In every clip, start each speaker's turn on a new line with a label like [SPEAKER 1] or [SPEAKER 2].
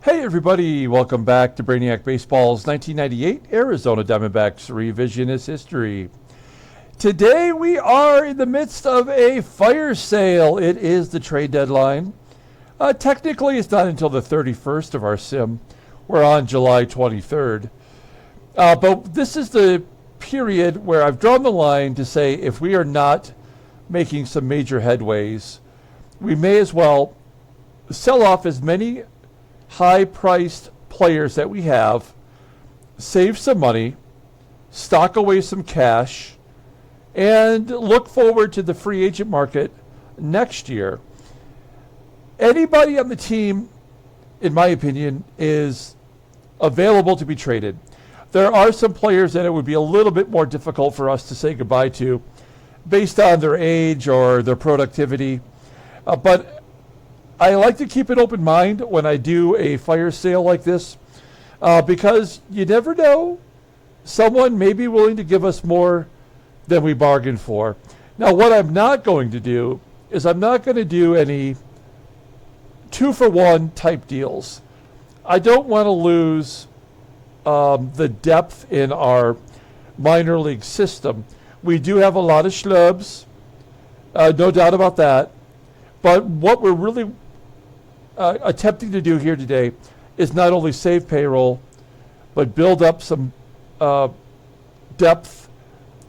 [SPEAKER 1] Hey everybody, welcome back to Brainiac Baseball's 1998 Arizona Diamondbacks Revisionist History. Today we are in the midst of a fire sale. It is the trade deadline. Technically it's not until the 31st of our sim. We're on July 23rd. But this is the period where I've drawn the line to say if we are not making some major headways, we may as well sell off as many high-priced players that we have, save some money, stock away some cash, and look forward to the free agent market next year. Anybody on the team, in my opinion, is available to be traded. There are some players that it would be a little bit more difficult for us to say goodbye to based on their age or their productivity, but I like to keep an open mind when I do a fire sale like this because you never know. Someone may be willing to give us more than we bargained for. Now, what I'm not going to do is I'm not going to do any 2-for-1 type deals. I don't want to lose the depth in our minor league system. We do have a lot of schlubs, no doubt about that. But what we're really attempting to do here today is not only save payroll, but build up some depth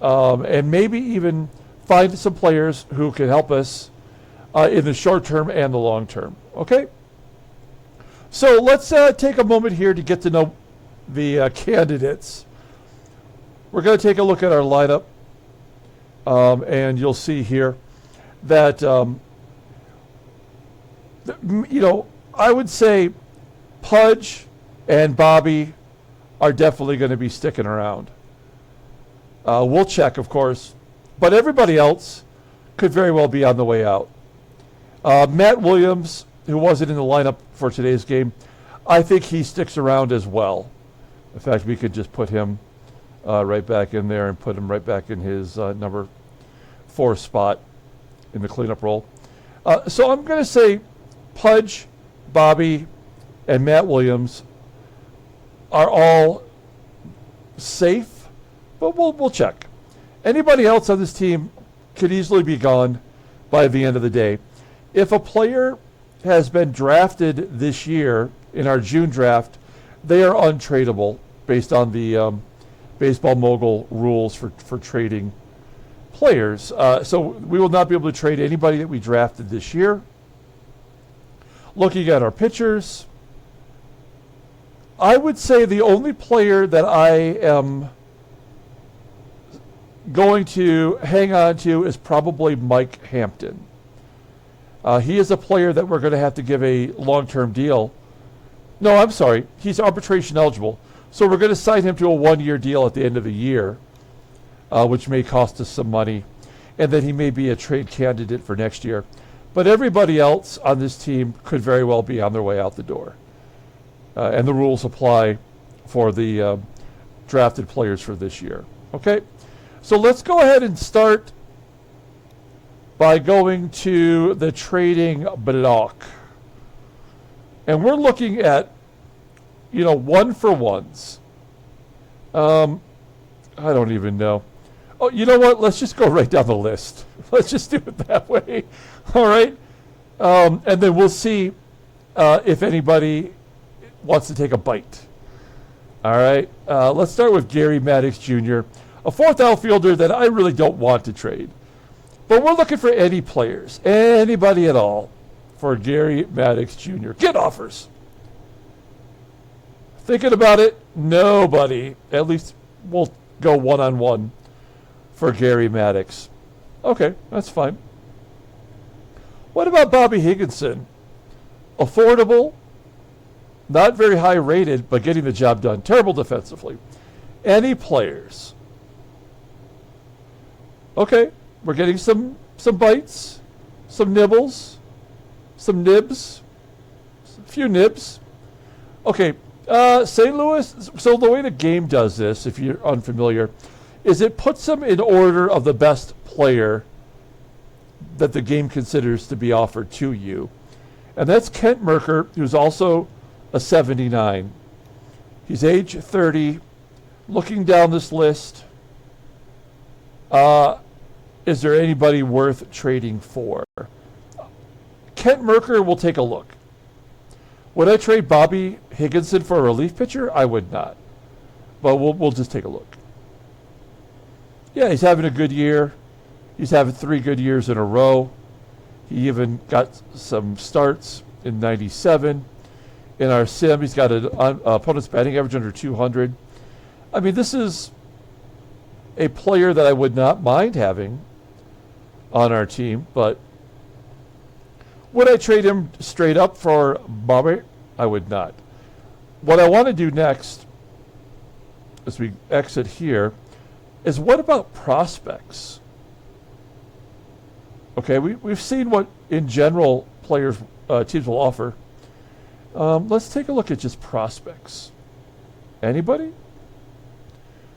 [SPEAKER 1] and maybe even find some players who can help us in the short term and the long term. Okay? So let's take a moment here to get to know the candidates. We're going to take a look at our lineup, and you'll see here that I would say Pudge and Bobby are definitely going to be sticking around. We'll check, of course, but everybody else could very well be on the way out. Matt Williams, who wasn't in the lineup for today's game, I think he sticks around as well. In fact, we could just put him right back in there and put him right back in his number 4 spot in the cleanup role. So I'm going to say Pudge, Bobby, and Matt Williams are all safe, but we'll check. Anybody else on this team could easily be gone by the end of the day. If a player has been drafted this year in our June draft, they are untradeable based on the Baseball Mogul rules for trading players. So we will not be able to trade anybody that we drafted this year. Looking at our pitchers, I would say the only player that I am going to hang on to is probably Mike Hampton. He is a player that we're going to have to give a long-term deal. No, I'm sorry. He's arbitration eligible. So we're going to sign him to a 1-year deal at the end of the year, which may cost us some money, and then he may be a trade candidate for next year. But everybody else on this team could very well be on their way out the door. And the rules apply for the drafted players for this year. Okay? So let's go ahead and start by going to the trading block. And we're looking at, 1-for-1s. I don't even know. Oh, you know what? Let's just go right down the list. Let's just do it that way. All right? And then we'll see if anybody wants to take a bite. All right? Let's start with Gary Maddox Jr., a 4th outfielder that I really don't want to trade. But we're looking for any players, anybody at all, for Gary Maddox Jr. Get offers. Thinking about it, nobody. At least we'll go one-on-one for Gary Maddox. Okay, that's fine. What about Bobby Higginson? Affordable, not very high rated, but getting the job done. Terrible defensively. Any players? Okay, we're getting some bites, some nibbles, some nibs, a few nibs. Okay, St. Louis, so the way the game does this, if you're unfamiliar, is it puts them in order of the best player that the game considers to be offered to you. And that's Kent Merker, who's also a 79. He's age 30. Looking down this list, is there anybody worth trading for? Kent Merker will take a look. Would I trade Bobby Higginson for a relief pitcher? I would not. But we'll just take a look. Yeah, he's having a good year. He's having 3 good years in a row. He even got some starts in 97. In our sim, he's got an opponent's batting average under 200. I mean, this is a player that I would not mind having on our team, but would I trade him straight up for Bobby? I would not. What I want to do next, as we exit here, is what about prospects? Okay, we've seen what, in general, teams will offer. Let's take a look at just prospects. Anybody?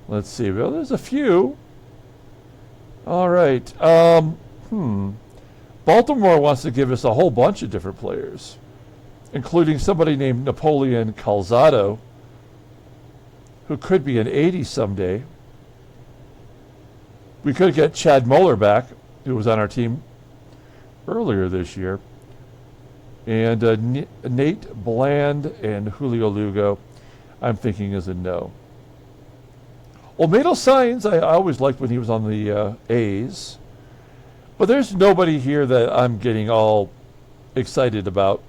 [SPEAKER 1] Let's see. Well, there's a few. All right. Baltimore wants to give us a whole bunch of different players, including somebody named Napoleon Calzado, who could be an 80 someday. We could get Chad Muller back, who was on our team earlier this year. And Nate Bland and Julio Lugo, I'm thinking is a no. Olmedo Signs, I always liked when he was on the A's. But there's nobody here that I'm getting all excited about.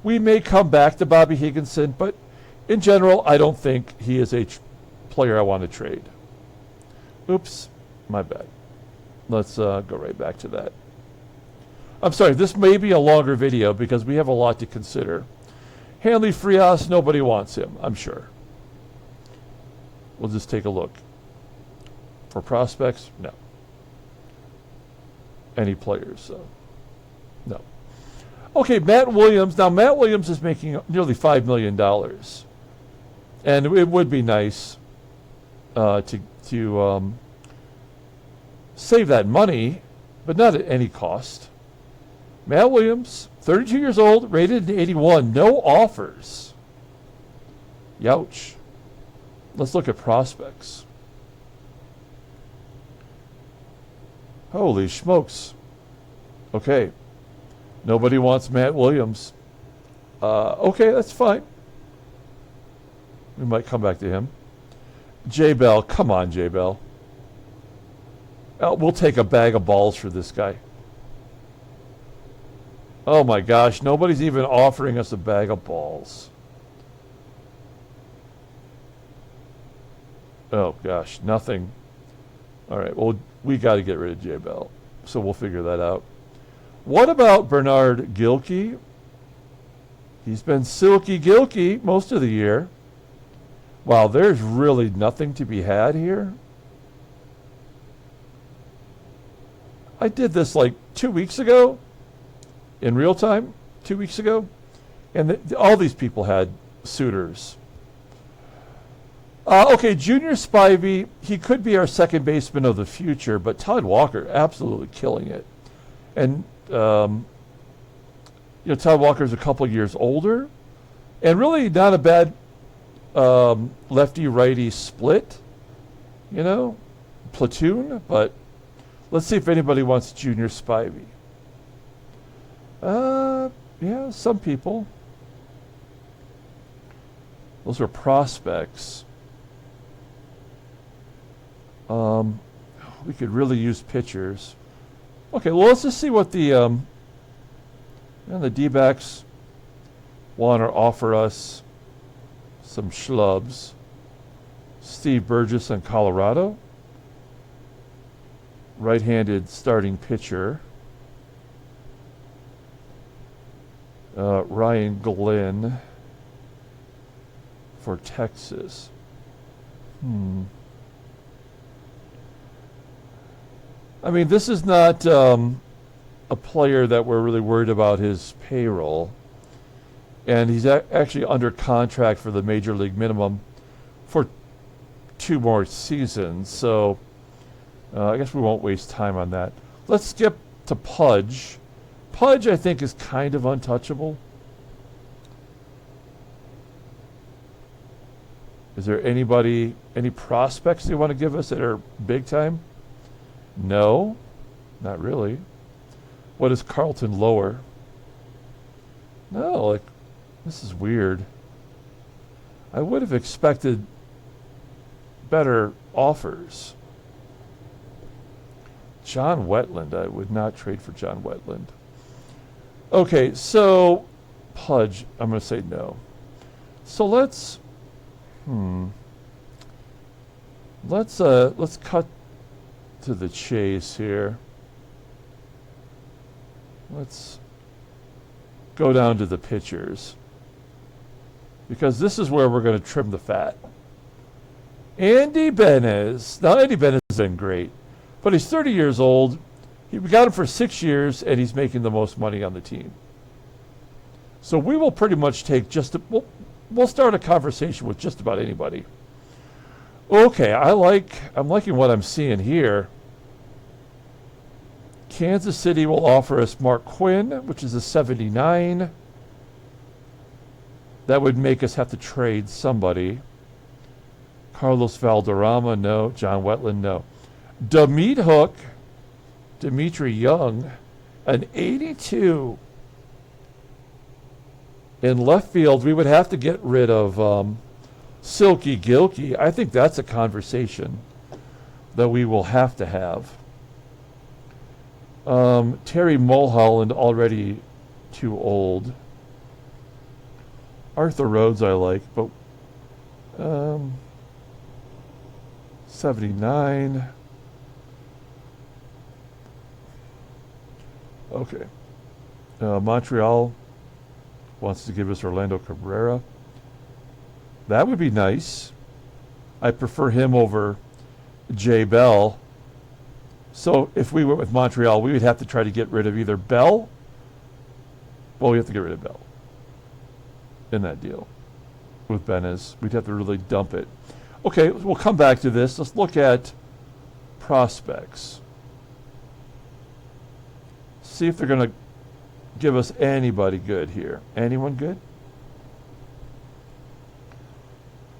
[SPEAKER 1] We may come back to Bobby Higginson, but in general, I don't think he is a player I want to trade. Oops, my bad. Let's go right back to that. I'm sorry, this may be a longer video because we have a lot to consider. Hanley Frias, nobody wants him, I'm sure. We'll just take a look. For prospects, no. Any players, no. Okay, Matt Williams. Now, Matt Williams is making nearly $5 million. And it would be nice to save that money, but not at any cost. Matt Williams, 32 years old, rated an 81, no offers. Youch. Let's look at prospects. Holy smokes. Okay. Nobody wants Matt Williams. Okay, that's fine. We might come back to him. J Bell, come on, J Bell. We'll take a bag of balls for this guy. Oh my gosh, nobody's even offering us a bag of balls. Oh gosh, nothing. All right, well, we got to get rid of J Bell, so we'll figure that out. What about Bernard Gilkey? He's been silky gilky most of the year. Wow, there's really nothing to be had here. I did this like 2 weeks ago, in real time, 2 weeks ago, and all these people had suitors. Okay, Junior Spivey, he could be our second baseman of the future, but Todd Walker, absolutely killing it. And, Todd Walker's a couple years older, and really not a bad lefty-righty split, platoon, but let's see if anybody wants Junior Spivey. Yeah, some people. Those are prospects. We could really use pitchers. Okay, well, let's just see what the D-backs want to offer us. Some schlubs. Steve Burgess in Colorado. Right-handed starting pitcher. Ryan Glenn for Texas. I mean, this is not a player that we're really worried about his payroll. And he's actually under contract for the major league minimum for 2 more seasons. So I guess we won't waste time on that. Let's skip to Pudge. Pudge, I think, is kind of untouchable. Is there anybody, any prospects they want to give us that are big time? No, not really. What is Carlton lower? No, like, this is weird. I would have expected better offers. John Wetland, I would not trade for John Wetland. Okay, so Pudge, I'm going to say no. So let's cut to the chase here. Let's go down to the pitchers, because this is where we're going to trim the fat. Andy Benez. Now, Andy Benez has been great, but he's 30 years old. We got him for 6 years, and he's making the most money on the team. So we will pretty much take we'll start a conversation with just about anybody. Okay, I'm liking what I'm seeing here. Kansas City will offer us Mark Quinn, which is a 79. That would make us have to trade somebody. Carlos Valderrama, no. John Wetland, no. Dimitri Young, an 82. In left field, we would have to get rid of Silky Gilkey. I think that's a conversation that we will have to have. Terry Mulholland, already too old. Arthur Rhodes I like, but 79. Okay. Montreal wants to give us Orlando Cabrera. That would be nice. I prefer him over Jay Bell. So if we went with Montreal, we would have to try to get rid of either Bell. Well, we have to get rid of Bell in that deal with Benez. We'd have to really dump it. Okay, we'll come back to this. Let's look at prospects. See if they're going to give us anybody good here. Anyone good?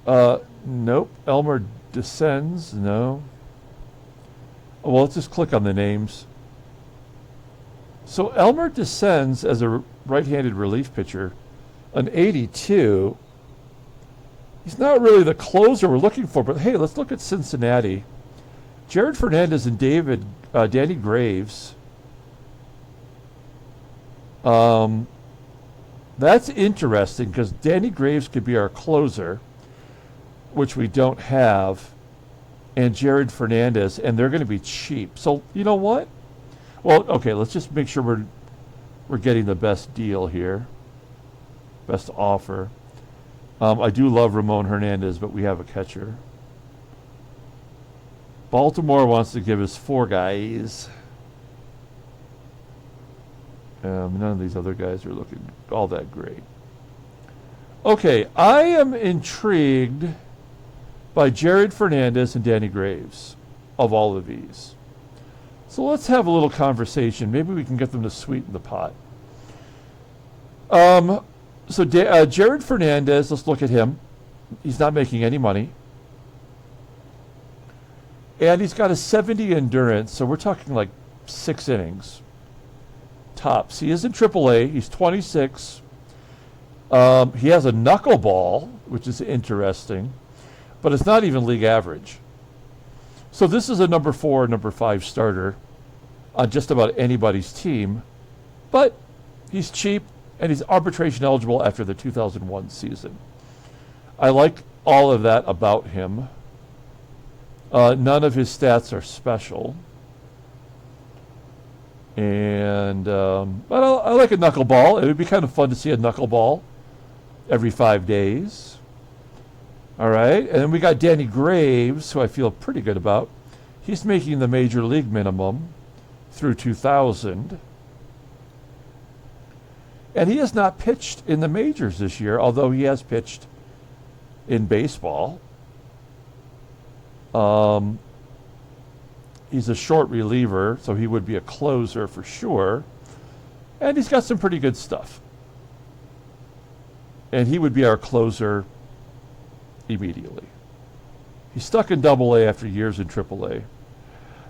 [SPEAKER 1] Nope. Elmer Descends, no. Well, let's just click on the names. So Elmer Descends as a right-handed relief pitcher, an 82. He's not really the closer we're looking for, but hey, let's look at Cincinnati. Jared Fernandez and Danny Graves. That's interesting because Danny Graves could be our closer, which we don't have, and Jared Fernandez, and they're going to be cheap. So you know what? Well, okay, let's just make sure we're getting the best deal here, best offer. I do love Ramon Hernandez, but we have a catcher. Baltimore wants to give us 4 guys. None of these other guys are looking all that great. Okay, I am intrigued by Jared Fernandez and Danny Graves of all of these. So let's have a little conversation. Maybe we can get them to sweeten the pot. Jared Fernandez, let's look at him. He's not making any money. And he's got a 70 endurance, so we're talking like 6 innings. Tops. He is in AAA. He's 26. He has a knuckleball, which is interesting, but it's not even league average. So this is a number 4, number 5 starter on just about anybody's team, but he's cheap and he's arbitration eligible after the 2001 season. I like all of that about him. None of his stats are special. And but I like a knuckleball. It would be kind of fun to see a knuckleball every 5 days. All right, and then we got Danny Graves, who I feel pretty good about. He's making the major league minimum through 2000. And he has not pitched in the majors this year, although he has pitched in baseball. He's a short reliever, so he would be a closer for sure. And he's got some pretty good stuff. And he would be our closer immediately. He's stuck in Double A after years in Triple A.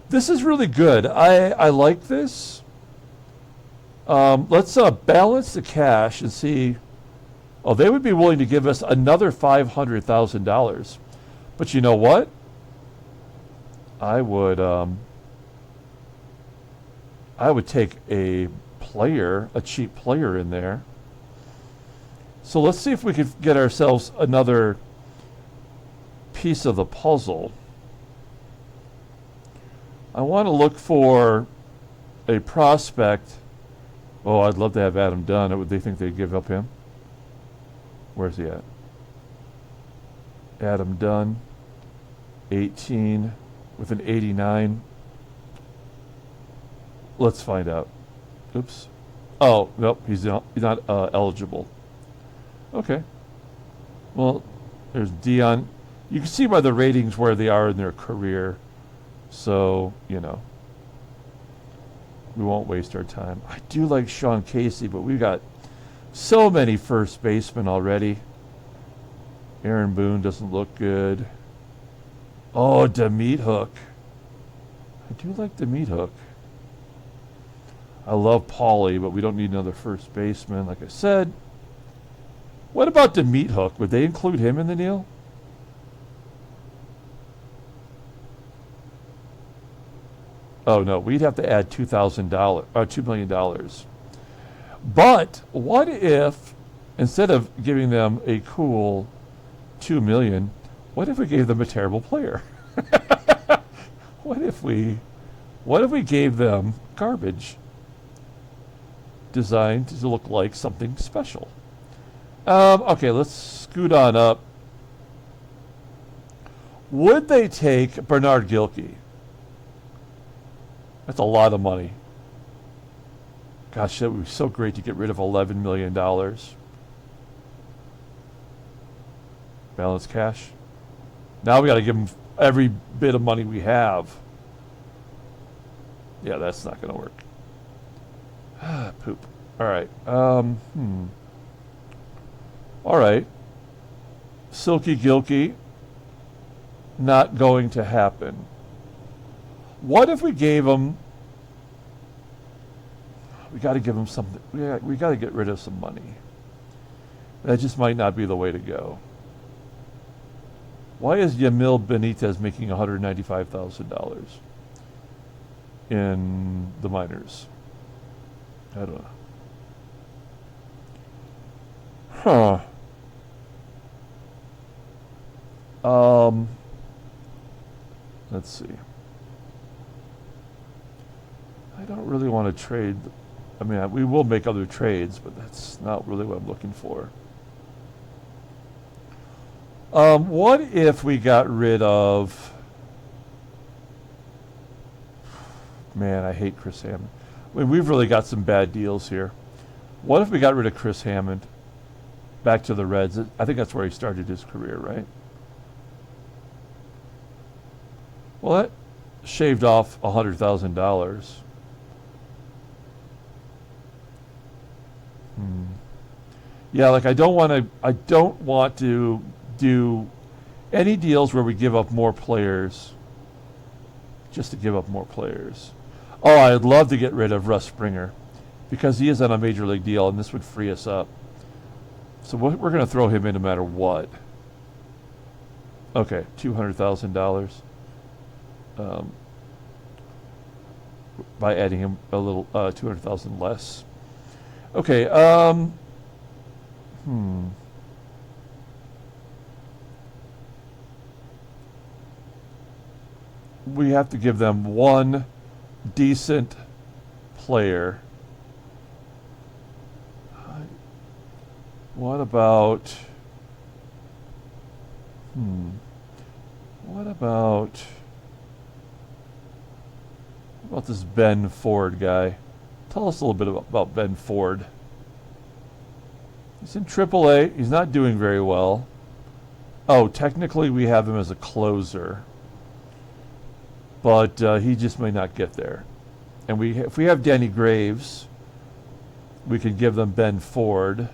[SPEAKER 1] This is really good. I like this. Let's balance the cash and see. Oh, they would be willing to give us another $500,000. But you know what? I would take a player, a cheap player in there. So let's see if we could get ourselves another piece of the puzzle. I want to look for a prospect. Oh, I'd love to have Adam Dunn. Would they think they'd give up him? Where's he at? Adam Dunn, 18 with an 89. Let's find out. Oops. Oh, nope, he's not eligible. Okay. Well, there's Dion. You can see by the ratings where they are in their career. So, you know, we won't waste our time. I do like Sean Casey, but we've got so many first basemen already. Aaron Boone doesn't look good. Oh, DeMeat Hook. I do like DeMeat Hook. I love Paulie, but we don't need another first baseman, like I said. What about DeMeat Hook? Would they include him in the deal? Oh, no, we'd have to add $2,000 or $2 million. But what if, instead of giving them a cool $2 million, what if we gave them a terrible player? What if we gave them garbage designed to look like something special? Okay, let's scoot on up. Would they take Bernard Gilkey? That's a lot of money. Gosh, that would be so great to get rid of $11 million. Balance cash. Now we got to give them every bit of money we have. Yeah, that's not going to work. Poop. All right. All right. Silky Gilkey. Not going to happen. What if we gave them... We got to give them something. We got to get rid of some money. That just might not be the way to go. Why is Yamil Benitez making $195,000 in the minors? I don't know. Let's see. I don't really want to trade. I mean, we will make other trades, but that's not really what I'm looking for. What if we got rid of... Man, I hate Chris Hammond. I mean, we've really got some bad deals here. What if we got rid of Chris Hammond? Back to the Reds. I think that's where he started his career, right? Well, that shaved off $100,000. Yeah, like I don't want to do any deals where we give up more players just to give up more players. Oh, I'd love to get rid of Russ Springer because he is on a major league deal, and this would free us up. So we're going to throw him in no matter what. Okay, $200,000 by adding him a little $200,000 less. Okay. We have to give them one decent player. What about... What about this Ben Ford guy? Tell us a little bit about Ben Ford. He's in AAA. He's not doing very well. Oh, technically we have him as a closer. But he just may not get there. And if we have Danny Graves, we can give them Ben Ford.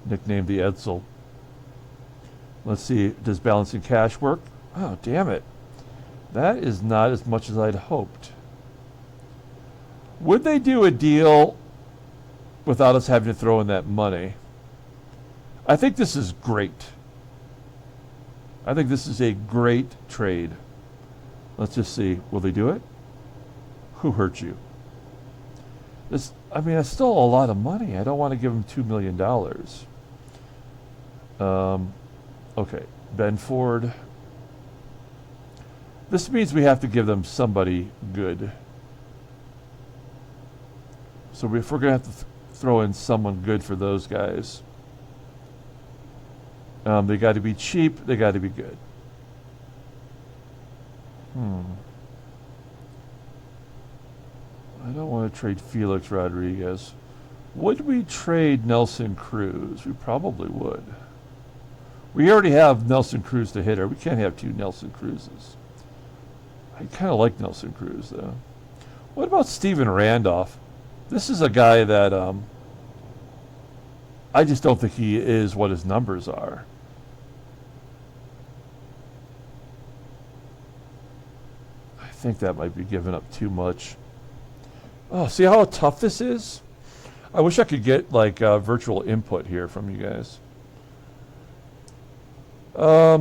[SPEAKER 1] Nicknamed the Edsel. Let's see, does balancing cash work? Oh, damn it. That is not as much as I'd hoped. Would they do a deal without us having to throw in that money? I think this is great. I think this is a great trade. Let's just see. Will they do it? Who hurt you? This, I mean, that's still a lot of money. I don't want to give them $2 million. Okay. Ben Ford. This means we have to give them somebody good. So if we're going to have to throw in someone good for those guys, they got to be cheap. They got to be good. I don't want to trade Felix Rodriguez. Would we trade Nelson Cruz? We probably would. We already have Nelson Cruz to hitter. We can't have two Nelson Cruzes. I kind of like Nelson Cruz, though. What about Steven Randolph? This is a guy that I just don't think he is what his numbers are. I think that might be giving up too much. Oh, see how tough this is? I wish I could get like virtual input here from you guys. I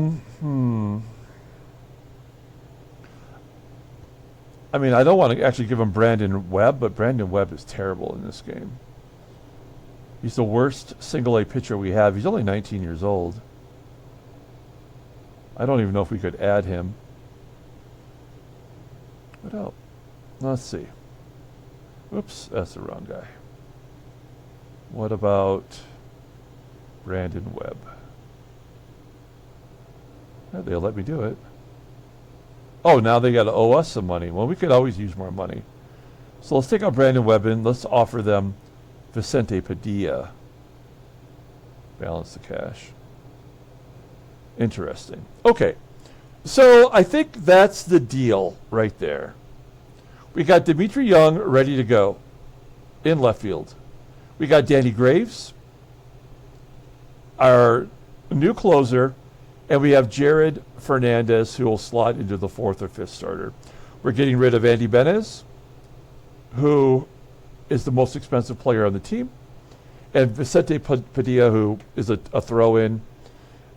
[SPEAKER 1] mean, I don't want to actually give him Brandon Webb, but Brandon Webb is terrible in this game. He's the worst single-A pitcher we have. He's only 19 years old. I don't even know if we could add him. What else? Let's see. Oops, that's the wrong guy. What about Brandon Webb? Yeah, they'll let me do it. Oh, now they got to owe us some money. Well, we could always use more money. So let's take out Brandon Webb and let's offer them Vicente Padilla. Balance the cash. Interesting. Okay. So I think that's the deal right there. We got Dimitri Young ready to go in left field. We got Danny Graves, our new closer, and we have Jared Fernandez, who will slot into the fourth or fifth starter. We're getting rid of Andy Benez, who is the most expensive player on the team, and Vicente Padilla, who is a throw-in,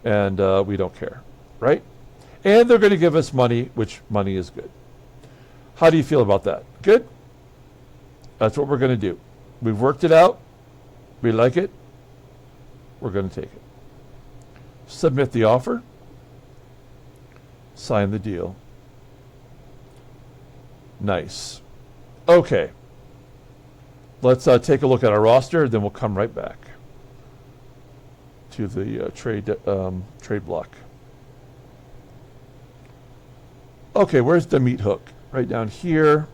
[SPEAKER 1] and we don't care, right? And they're going to give us money, which money is good. How do you feel about that? Good? That's what we're going to do. We've worked it out. We like it. We're going to take it. Submit the offer. Sign the deal. Nice. Okay. Let's take a look at our roster, then we'll come right back to the trade block. Okay, where's the meat hook? Right down here.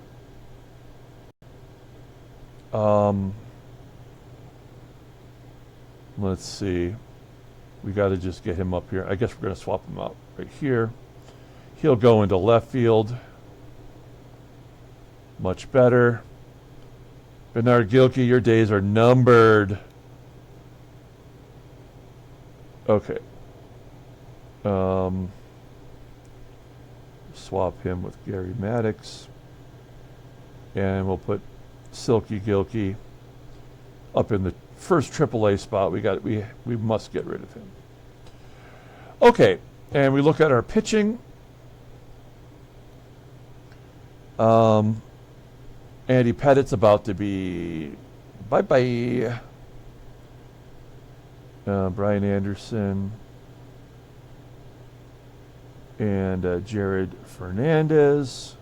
[SPEAKER 1] Let's see. We got to just get him up here. I guess we're going to swap him out right here. He'll go into left field. Much better. Bernard Gilkey, your days are numbered. Okay. Swap him with Gary Maddox. And we'll put Silky Gilkey up in the first AAA spot. We must get rid of him. Okay, and we look at our pitching. Andy Pettit's about to be bye-bye. Brian Anderson and Jared Fernandez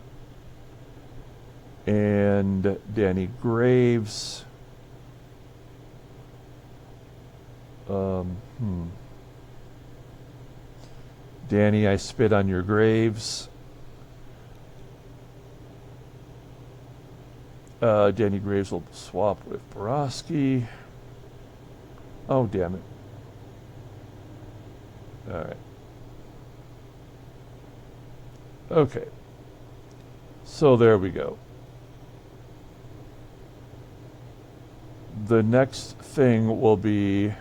[SPEAKER 1] and Danny Graves. Danny, I spit on your graves. Danny Graves will swap with Borowski. Oh, damn it. All right. Okay. So there we go. The next thing will be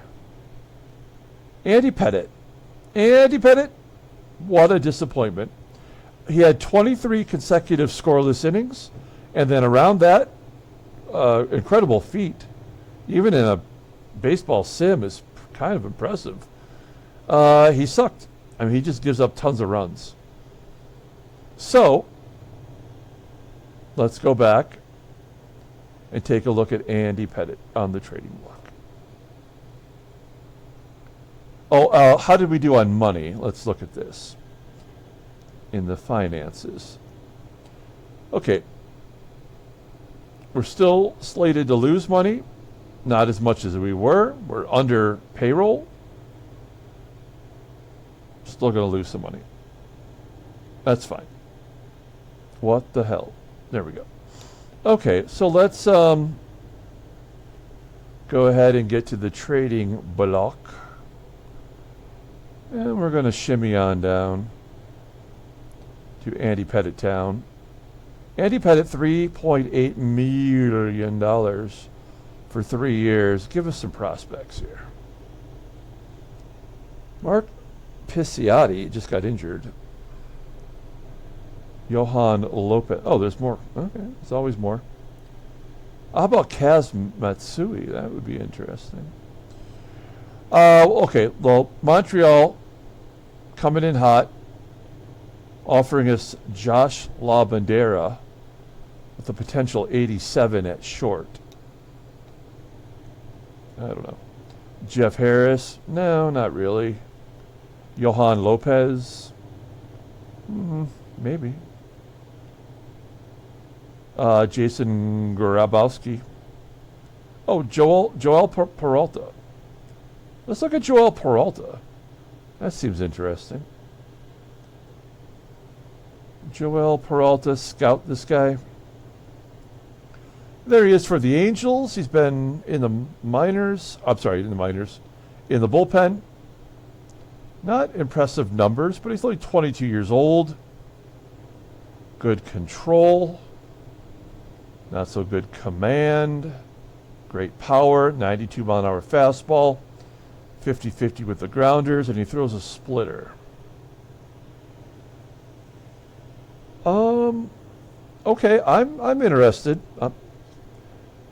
[SPEAKER 1] Andy Pettitte. Andy Pettitte, what a disappointment. He had 23 consecutive scoreless innings, and then around that, incredible feat. Even in a baseball sim is kind of impressive. He sucked. I mean, he just gives up tons of runs. So, let's go back and take a look at Andy Pettitte on the trading block. Oh, how did we do on money? Let's look at this in the finances. Okay. We're still slated to lose money. Not as much as we were. We're under payroll. Still going to lose some money. That's fine. What the hell? There we go. Okay, so let's go ahead and get to the trading block. And we're going to shimmy on down to Andy Pettitte Town. Andy Pettitte, $3.8 million for 3 years. Give us some prospects here. Mark Pisciotti just got injured. Johan Lopez. Oh, there's more. Okay, there's always more. How about Kaz Matsui? That would be interesting. Okay, well, Montreal coming in hot, offering us Josh LaBandera with a potential 87 at short. I don't know. Jeff Harris? No, not really. Johan Lopez? Maybe. Jason Grabowski. Oh, Joel Peralta. Let's look at Joel Peralta. That seems interesting. Joel Peralta, scout this guy. There he is for the Angels. He's been in the minors. I'm sorry, in the minors. In the bullpen. Not impressive numbers, but he's only 22 years old. Good control. Not so good command. Great power. 92-mile-an-hour fastball. 50-50 with the grounders, and he throws a splitter. Okay, I'm interested.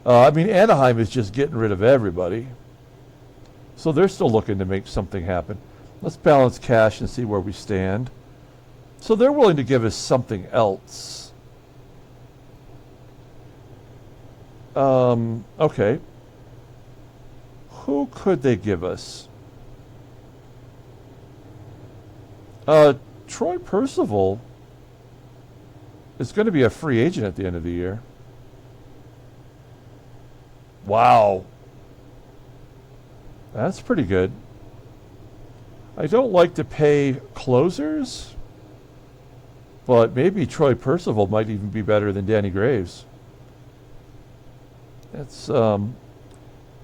[SPEAKER 1] I mean, Anaheim is just getting rid of everybody. So they're still looking to make something happen. Let's balance cash and see where we stand. So they're willing to give us something else. Okay. Who could they give us? Troy Percival is going to be a free agent at the end of the year. Wow. That's pretty good. I don't like to pay closers, but maybe Troy Percival might even be better than Danny Graves. That's $1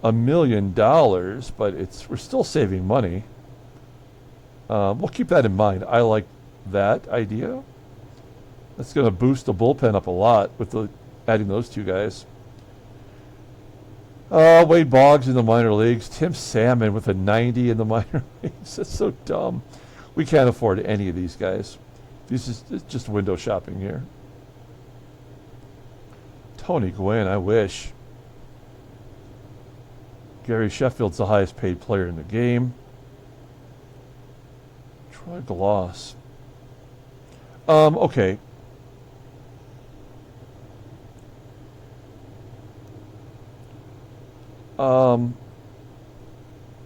[SPEAKER 1] million, but we're still saving money. We'll keep that in mind. I like that idea. That's going to boost the bullpen up a lot with adding those two guys. Wade Boggs in the minor leagues. Tim Salmon with a 90 in the minor leagues. That's so dumb. We can't afford any of these guys. It's just window shopping here. Tony Gwynn, I wish. Gary Sheffield's the highest paid player in the game. Troy Gloss. Okay.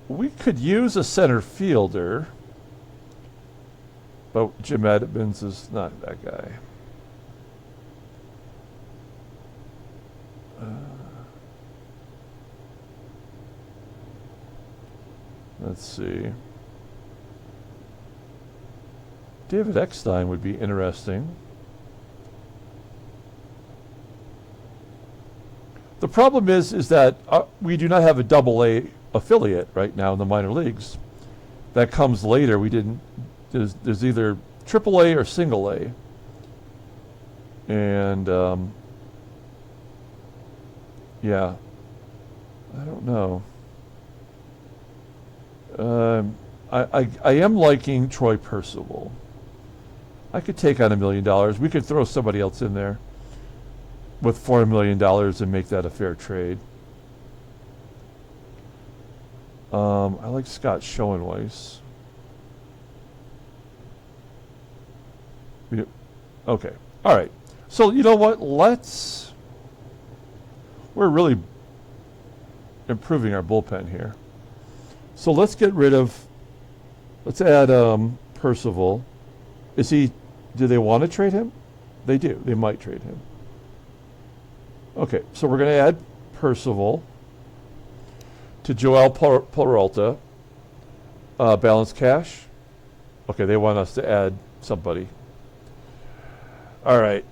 [SPEAKER 1] We could use a center fielder, but Jim Edmonds is not that guy. Let's see. David Eckstein would be interesting. The problem is that we do not have a double-A affiliate right now in the minor leagues. That comes later. We didn't. There's either triple-A or single-A. And yeah, I don't know. I am liking Troy Percival. I could take on $1 million. We could throw somebody else in there with $4 million and make that a fair trade. I like Scott Schoenweiss. Okay. All right. So you know what? We're really improving our bullpen here. So let's add Percival. Do they want to trade him? They do. They might trade him. Okay, so we're going to add Percival to Joel Peralta. Balance cash. Okay, they want us to add somebody. All right.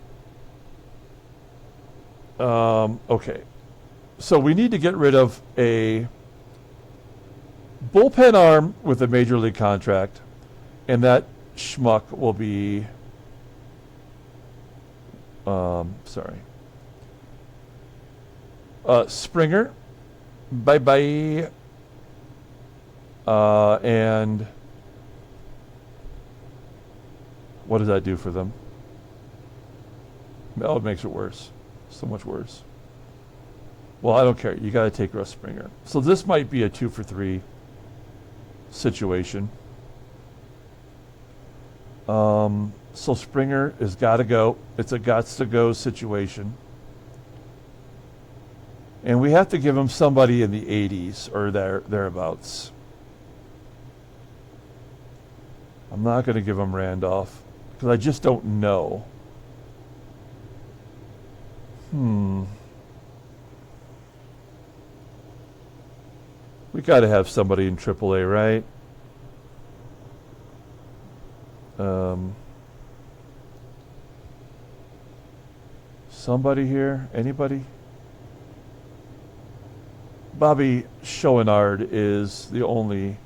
[SPEAKER 1] Okay. So we need to get rid of a bullpen arm with a major league contract, and that schmuck will be Springer. Bye-bye. And what does that do for them? Oh, it makes it worse. So much worse. Well, I don't care. You got to take Russ Springer. So this might be a 2-for-3 situation. So Springer has got to go. It's a gots-to-go situation. And we have to give him somebody in the 80s or thereabouts. I'm not going to give him Randolph because I just don't know. We got to have somebody in AAA, right? Somebody here? Anybody? Bobby Schoenard is the only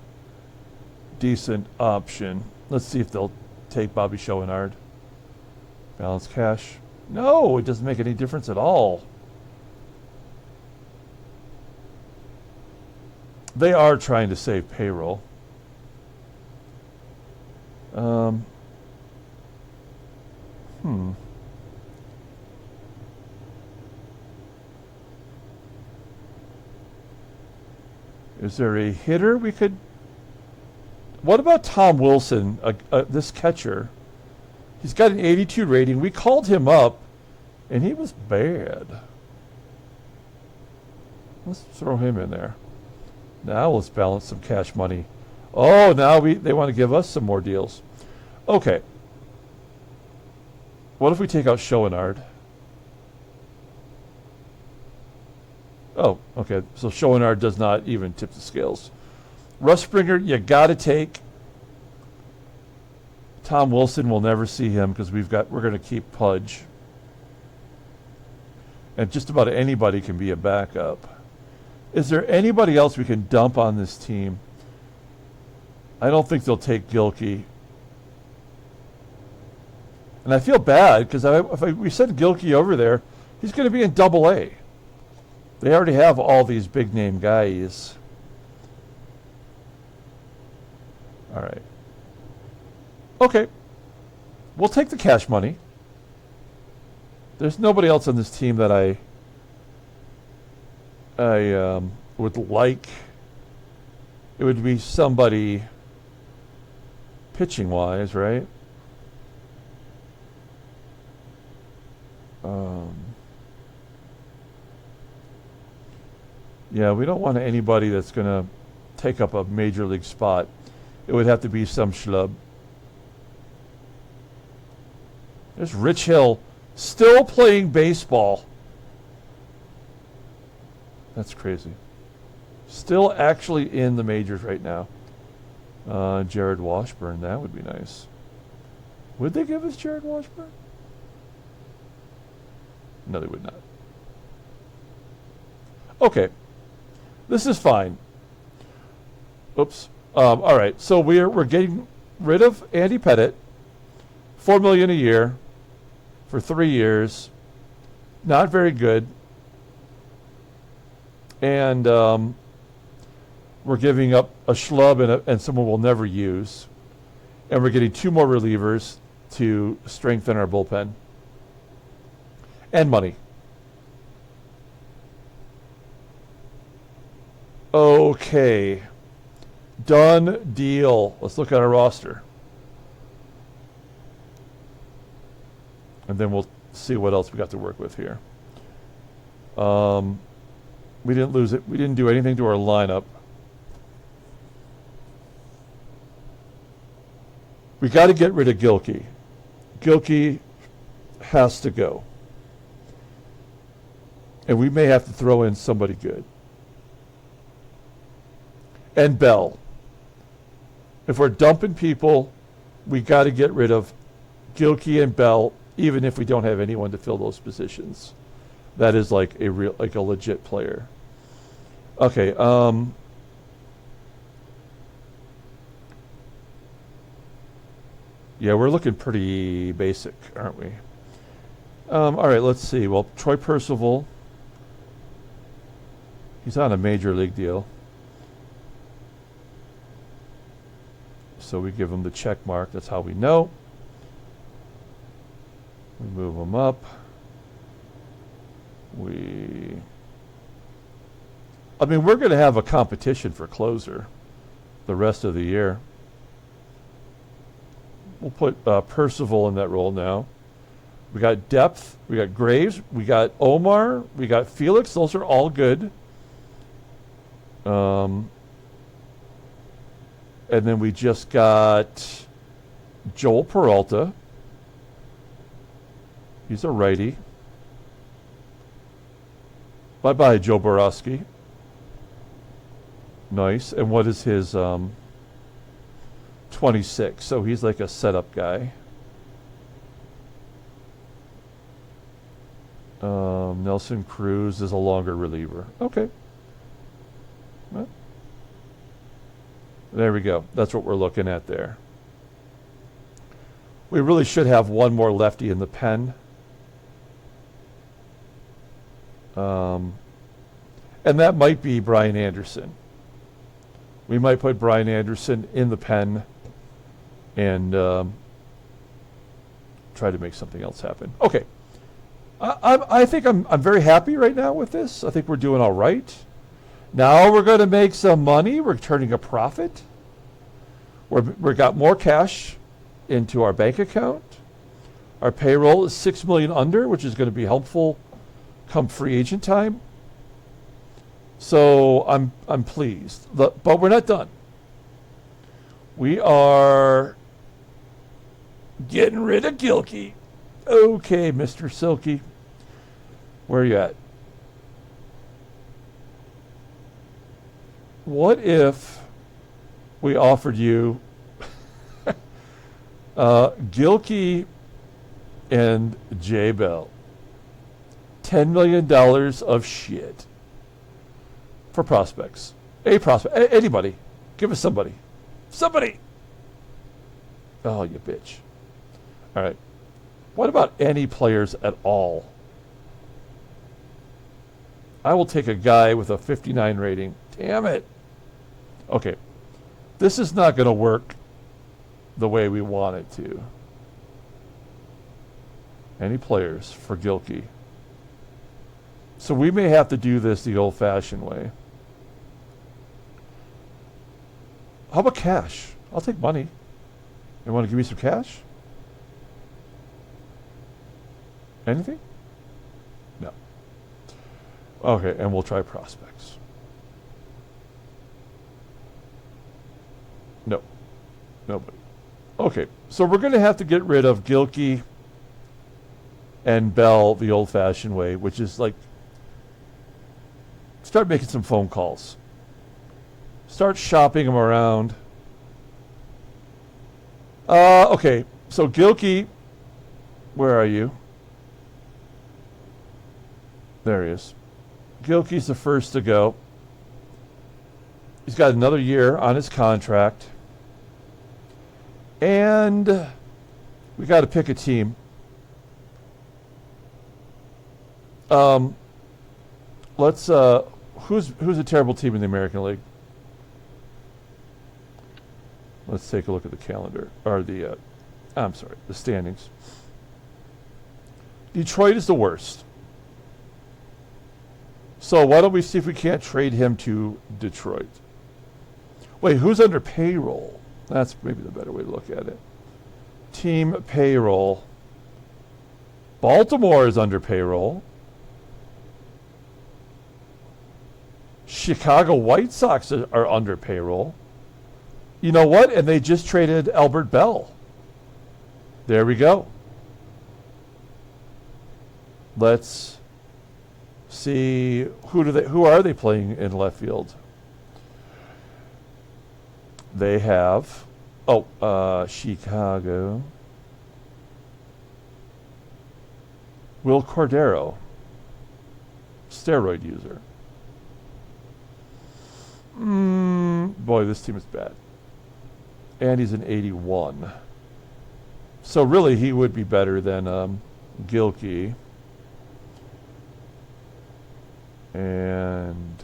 [SPEAKER 1] decent option. Let's see if they'll take Bobby Schoenard. Balance cash. No, it doesn't make any difference at all. They are trying to save payroll. Is there a hitter we could... What about Tom Wilson, this catcher? He's got an 82 rating. We called him up, and he was bad. Let's throw him in there. Now let's balance some cash money. Oh, now they want to give us some more deals. Okay. What if we take out Schoenard? Oh, okay. So Schoenard does not even tip the scales. Russ Springer, you got to take. Tom Wilson, we'll never see him because we're going to keep Pudge. And just about anybody can be a backup. Is there anybody else we can dump on this team? I don't think they'll take Gilkey. And I feel bad because if we send Gilkey over there, he's going to be in Double-A. They already have all these big-name guys. All right. Okay. We'll take the cash money. There's nobody else on this team that I would like. It would be somebody pitching-wise, right? Yeah, we don't want anybody that's going to take up a major league spot. It would have to be some schlub. There's Rich Hill still playing baseball. That's crazy. Still actually in the majors right now. Jared Washburn, that would be nice. Would they give us Jared Washburn? No, they would not. Okay. This is fine. Oops. All right. So we're getting rid of Andy Pettit. $4 million a year for 3 years. Not very good. And we're giving up a schlub and someone we'll never use. And we're getting 2 more relievers to strengthen our bullpen. And money. Okay. Done deal. Let's look at our roster. And then we'll see what else we got to work with here. We didn't lose it. We didn't do anything to our lineup. We got to get rid of Gilkey. Gilkey has to go. And we may have to throw in somebody good. And Bell. If we're dumping people, we got to get rid of Gilkey and Bell, even if we don't have anyone to fill those positions. That is like a legit player. Okay. Yeah, we're looking pretty basic, aren't we? All right, let's see. Well, Troy Percival. He's on a major league deal. So we give him the check mark. That's how we know. We move him up. We're going to have a competition for closer the rest of the year. We'll put Percival in that role now. We got depth. We got Graves. We got Omar. We got Felix. Those are all good. And then we just got Joel Peralta. He's a righty. Bye-bye, Joe Borowski. Nice. And what is his 26? So he's like a setup guy. Nelson Cruz is a longer reliever. Okay. Well, there we go. That's what we're looking at there. We really should have one more lefty in the pen. And that might be Brian Anderson. We might put Brian Anderson in the pen and try to make something else happen. Okay. I think I'm very happy right now with this. I think we're doing all right. Now we're going to make some money. We're turning a profit. We got more cash into our bank account. Our payroll is $6 million under, which is going to be helpful come free agent time. So I'm pleased. But we're not done. We are getting rid of Gilkey. Okay, Mr. Silky. Where are you at? What if we offered you Gilkey and J Bell $10 million of shit for prospects? A prospect. Anybody. Give us somebody. Somebody. Oh, you bitch. All right. What about any players at all? I will take a guy with a 59 rating. Damn it. Okay. This is not going to work the way we want it to. Any players for Gilkey. So we may have to do this the old-fashioned way. How about cash? I'll take money. You want to give me some cash? Anything? No. Okay, and we'll try prospects. No. Nobody. Okay, so we're going to have to get rid of Gilkey and Bell the old-fashioned way, which is like start making some phone calls. Start shopping them around. Okay, so Gilkey, where are you? There he is. Gilkey's the first to go. He's got another year on his contract. And we got to pick a team. Let's who's a terrible team in the American League? Let's take a look at the calendar, or the standings. Detroit is the worst. So why don't we see if we can't trade him to Detroit? Wait, who's under payroll? That's maybe the better way to look at it. Team payroll. Baltimore is under payroll. Chicago White Sox are under payroll. You know what? And they just traded Albert Bell. There we go. Let's see who are they playing in left field? They have Chicago. Will Cordero, steroid user. Boy, this team is bad. And he's an 81. So really, he would be better than Gilkey. And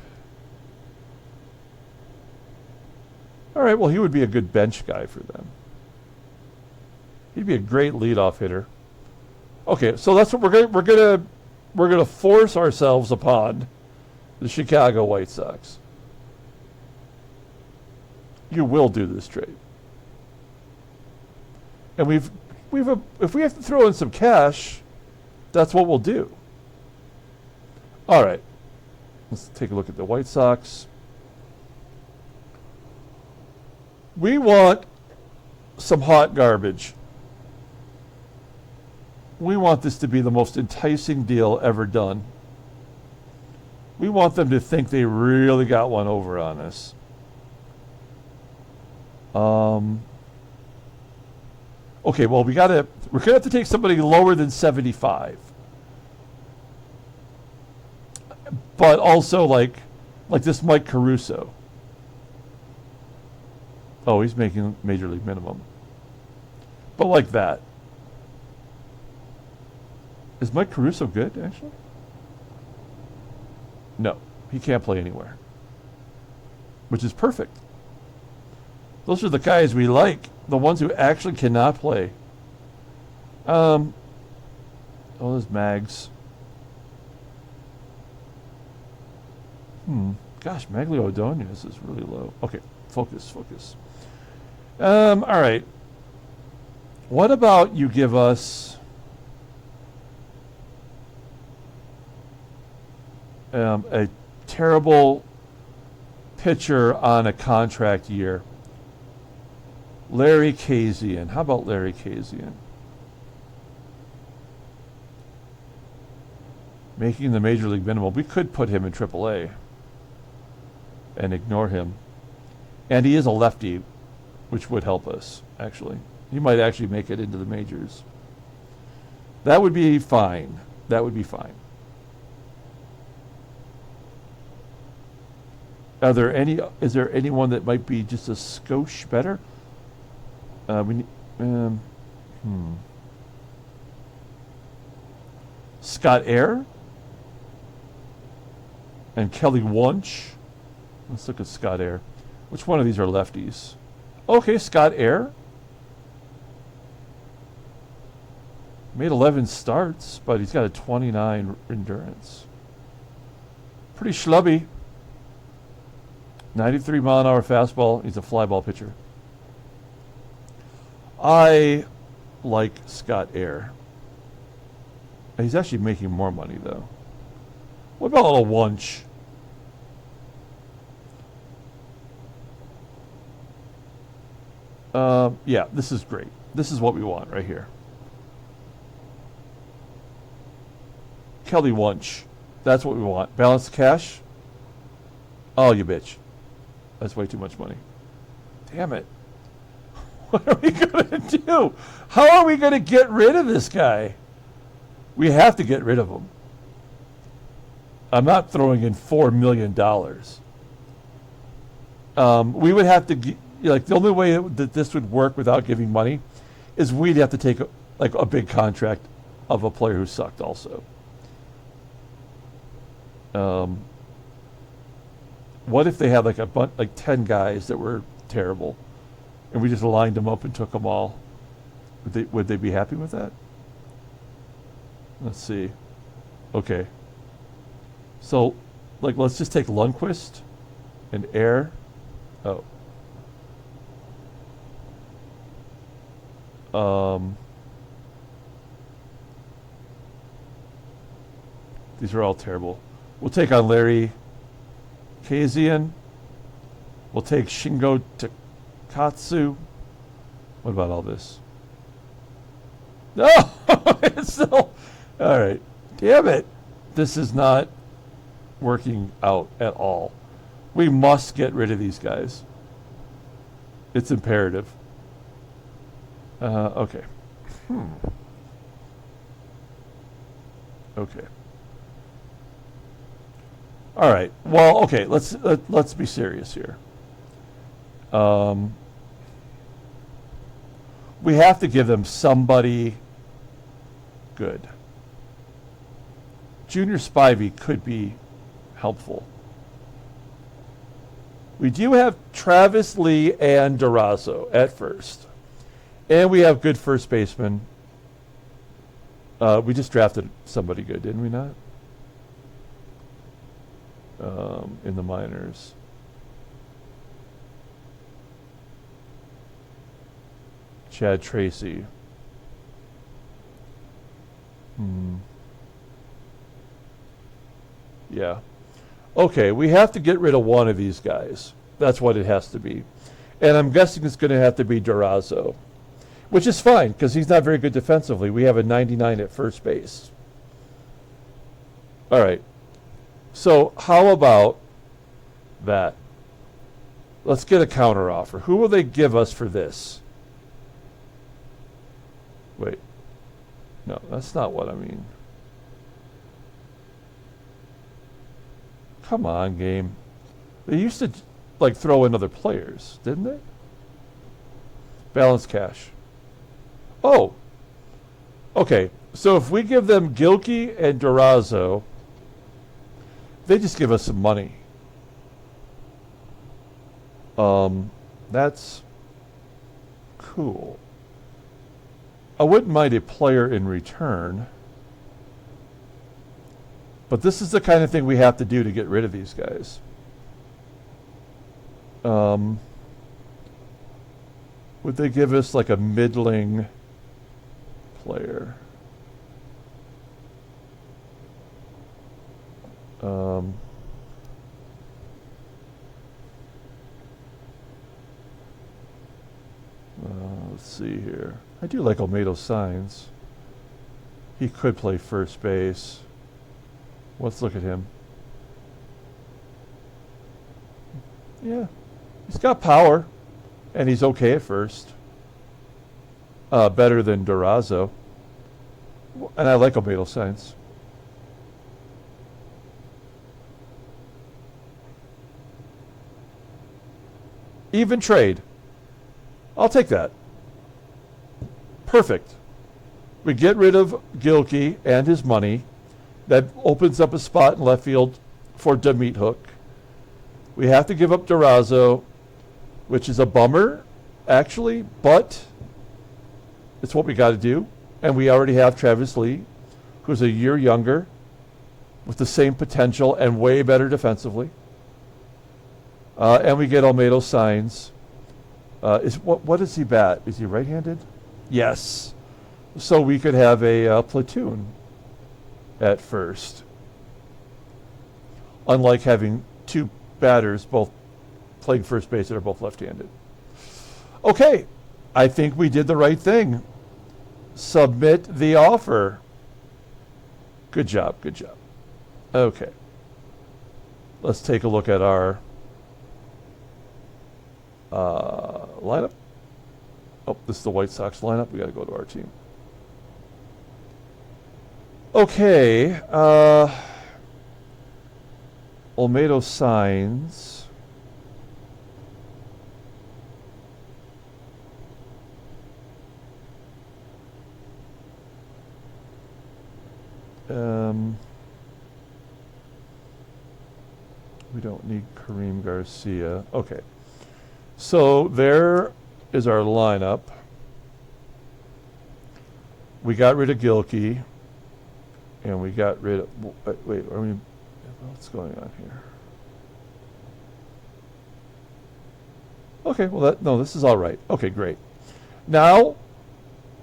[SPEAKER 1] all right, well, he would be a good bench guy for them. He'd be a great leadoff hitter. Okay, so that's what we're gonna force ourselves upon the Chicago White Sox. You will do this trade, and if we have to throw in some cash, that's what we'll do. All right, let's take a look at the White Sox. We want some hot garbage. We want this to be the most enticing deal ever done. We want them to think they really got one over on us. Okay, well, we're gonna have to take somebody lower than 75. But also like this Mike Caruso. Oh, he's making major league minimum. But like that. Is Mike Caruso good, actually? No, he can't play anywhere. Which is perfect. Those are the guys we like. The ones who actually cannot play. Oh, there's Mags. Gosh, Maglio Ordonez is really low. Okay, focus. All right. What about you give us a terrible pitcher on a contract year? Larry Kasian. How about Larry Kasian? Making the major league minimum. We could put him in AAA and ignore him. And he is a lefty, which would help us, actually. He might actually make it into the majors. That would be fine. Is there anyone that might be just a skosh better? Scott Air and Kelly Wunsch. Let's look at Scott Air. Which one of these are lefties? Okay, Scott Air. Made 11 starts, but he's got a 29 endurance. Pretty schlubby. 93-mile-an-hour fastball. He's a fly ball pitcher. I like Scott Air. He's actually making more money, though. What about a little Wunsch? Yeah, this is great. This is what we want right here. Kelly Wunsch. That's what we want. Balanced cash? Oh, you bitch. That's way too much money. Damn it. What are we going to do? How are we going to get rid of this guy? We have to get rid of him. I'm not throwing in $4 million. We would have to, the only way that this would work without giving money is we'd have to take a big contract of a player who sucked also. What if they had 10 guys that were terrible? and we just lined them up and took them all, would they be happy with that? Let's see. Okay. So, like, let's just take Lundqvist and Air. Oh. These are all terrible. We'll take on Larry Kazian. We'll take Shingo Takatsu. What about all this? No! It's still... All right. Damn it. This is not working out at all. We must get rid of these guys. It's imperative. Okay. Okay. All right. Well, okay. Let's be serious here. We have to give them somebody good. Junior Spivey could be helpful. We do have Travis Lee and Durazo at first. And we have good first baseman. We just drafted somebody good, didn't we not? In the minors. Chad Tracy. Yeah. Okay, we have to get rid of one of these guys. That's what it has to be. And I'm guessing it's going to have to be Durazo, which is fine because he's not very good defensively. We have a 99 at first base. All right. So how about that? Let's get a counter offer. Who will they give us for this? Wait. No, that's not what I mean. Come on, game. They used to like throw in other players, didn't they? Balance cash. Oh. Okay. So if we give them Gilkey and Durazo, they just give us some money. That's cool. I wouldn't mind a player in return. But this is the kind of thing we have to do to get rid of these guys. Would they give us like a middling player? Let's see here. I do like Olmedo Signs. He could play first base. Let's look at him. Yeah, he's got power, and he's okay at first. Better than Durazo. And I like Olmedo Signs. Even trade. I'll take that. Perfect. We get rid of Gilkey and his money. That opens up a spot in left field for Demeet Hook. We have to give up Durazo, which is a bummer, actually, but it's what we got to do. And we already have Travis Lee, who's a year younger, with the same potential and way better defensively. And we get Olmedo Signs. What is he bat? Is he right-handed? Yes. So we could have a platoon at first. Unlike having two batters both playing first base that are both left-handed. Okay. I think we did the right thing. Submit the offer. Good job. Good job. Okay. Let's take a look at our lineup. Oh, this is the White Sox lineup. We got to go to our team. Okay. Olmedo Signs. We don't need Kareem Garcia. Okay. So their is our lineup. We got rid of Gilkey, and we got rid of... Wait, what's going on here? Okay, well, this is all right. Okay, great. Now,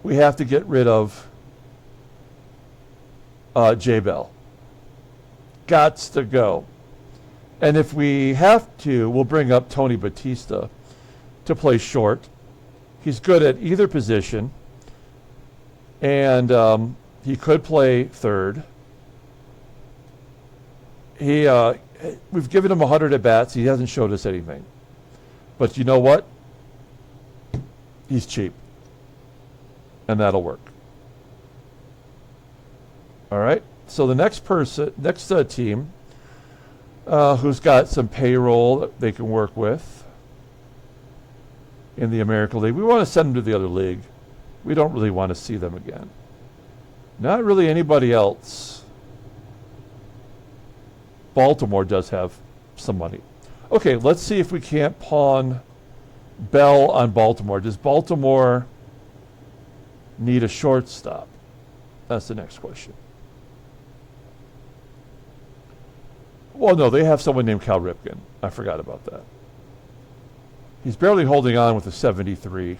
[SPEAKER 1] we have to get rid of J. Bell. Gots to go. And if we have to, we'll bring up Tony Batista to play short. He's good at either position. And he could play third. We've given him 100 at-bats. He hasn't showed us anything. But you know what? He's cheap. And that'll work. All right. So the next team who's got some payroll that they can work with in the American League. We want to send them to the other league. We don't really want to see them again. Not really anybody else. Baltimore does have some money. Okay, let's see if we can't pawn Bell on Baltimore. Does Baltimore need a shortstop? That's the next question. Well, no, they have someone named Cal Ripken. I forgot about that. He's barely holding on with a 73.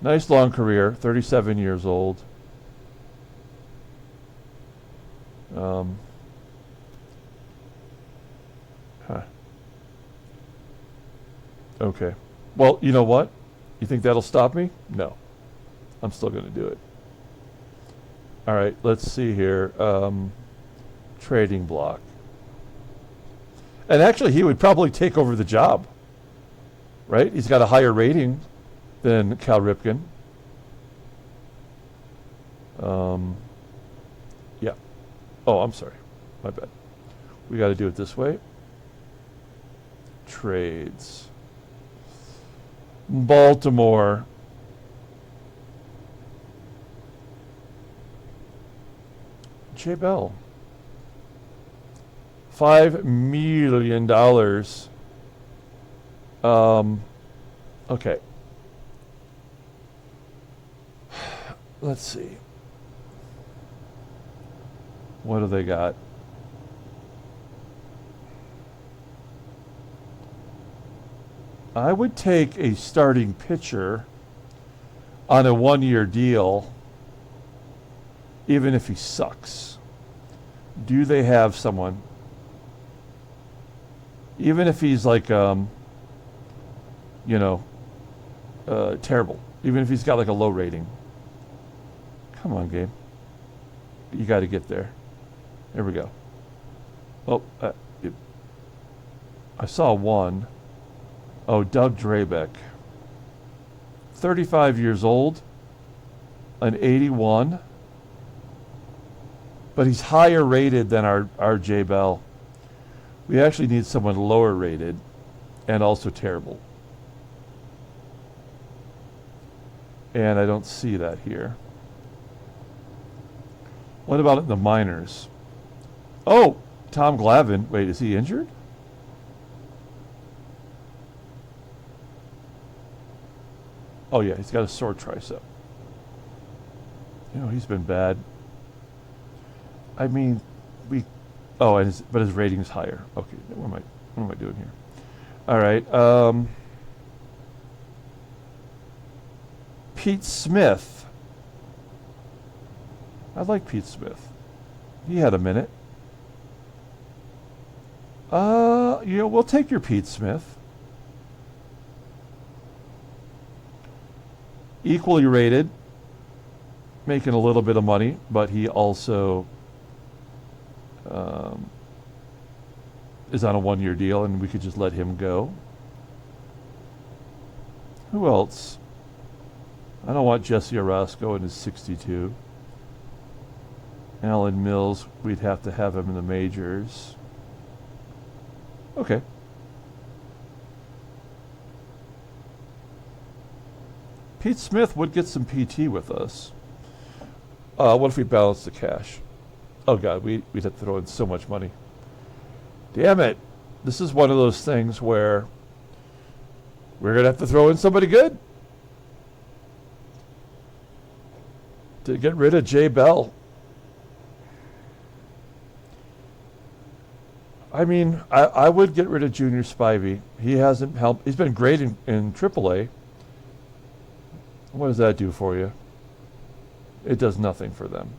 [SPEAKER 1] Nice long career, 37 years old. Okay. Well, you know what? You think that'll stop me? No. I'm still going to do it. All right, let's see here. Trading block. And actually, he would probably take over the job. Right? He's got a higher rating than Cal Ripken. Yeah. Oh, I'm sorry. My bad. We got to do it this way. Trades. Baltimore. J. Bell. $5 million. Okay. Let's see. What do they got? I would take a starting pitcher on a one-year deal, even if he sucks. Do they have someone? Even if he's like, terrible. Even if he's got like a low rating. Come on, game. You got to get there. There we go. Oh, I saw one. Oh, Doug Drabeck. 35 years old. An 81. But he's higher rated than our J. Bell. We actually need someone lower rated and also terrible. And I don't see that here. What about in the minors? Oh, Tom Glavine. Wait, is he injured? Oh, yeah, he's got a sore tricep. He's been bad. I mean, but his rating's higher. Okay, what am I doing here? All right. Pete Smith. I like Pete Smith. He had a minute. We'll take your Pete Smith. Equally rated, making a little bit of money, but he also is on a one-year deal, and we could just let him go. Who else? I don't want Jesse Orozco in his 62. Alan Mills, we'd have to have him in the majors. Okay. Pete Smith would get some PT with us. What if we balance the cash? Oh, God, we'd have to throw in so much money. Damn it. This is one of those things where We're going to have to throw in somebody good to get rid of Jay Bell. I mean, I would get rid of Junior Spivey. He hasn't helped. He's been great in AAA. What does that do for you? It does nothing for them.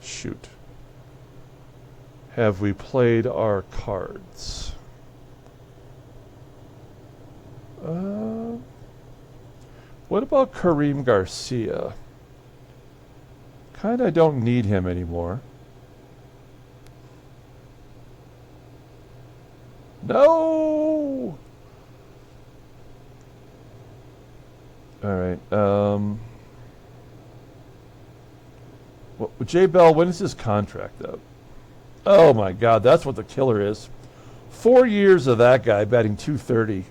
[SPEAKER 1] Shoot. Have we played our cards? What about Kareem Garcia? Kinda don't need him anymore. No! Alright, well, Jay Bell, when is his contract up? Oh my God, that's what the killer is. 4 years of that guy batting .230.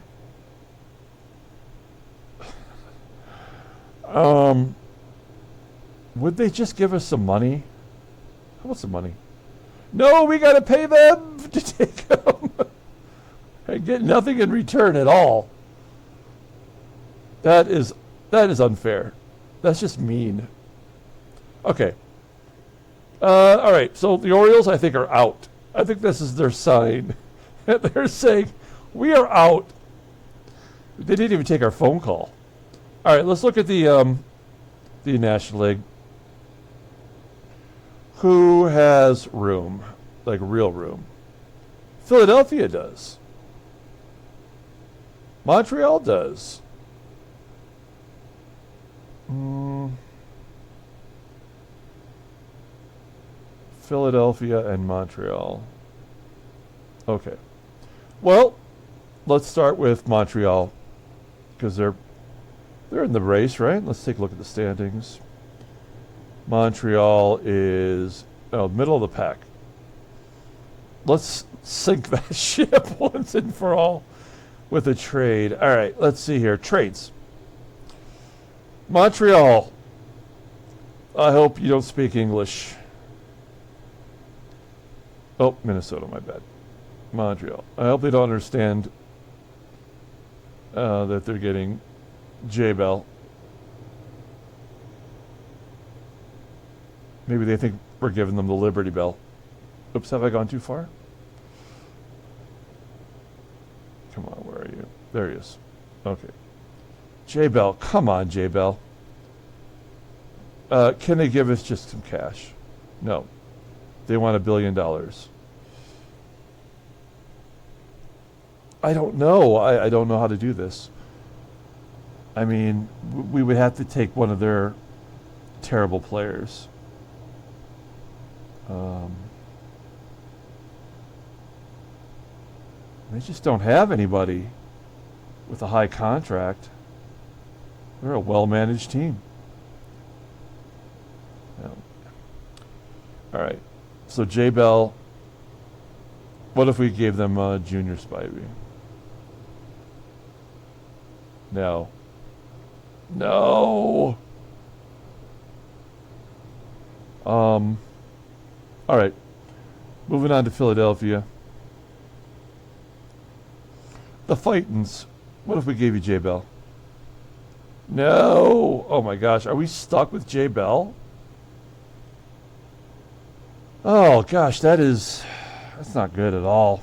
[SPEAKER 1] Would they just give us some money? How about some money? No, we got to pay them to take him. I get nothing in return at all. That is unfair. That's just mean. Okay. All right. So the Orioles, I think, are out. I think this is their sign. They're saying, we are out. They didn't even take our phone call. All right. Let's look at the National League. Who has room? Like real room. Philadelphia does. Montreal does. Philadelphia and Montreal. Okay. Well, let's start with Montreal because they're in the race, right? Let's take a look at the standings. Montreal is middle of the pack. Let's sink that ship once and for all with a trade. All right, let's see here. Trades. Montreal. I hope you don't speak English. Oh, Minnesota, my bad. Montreal. I hope they don't understand that they're getting Jay Bell. Maybe they think we're giving them the Liberty Bell. Oops, have I gone too far? Come on, where are you? There he is. Okay. Jay Bell, come on, Jay Bell. Can they give us just some cash? No. They want $1 billion. I don't know. I don't know how to do this. I mean, we would have to take one of their terrible players. They just don't have anybody with a high contract. They're a well-managed team. Yeah. All right. So Jay Bell, what if we gave them Junior Spivey? No. No. All right. Moving on to Philadelphia. The Fightins. What if we gave you Jay Bell? No. Oh my gosh. Are we stuck with Jay Bell? Oh gosh, that's not good at all.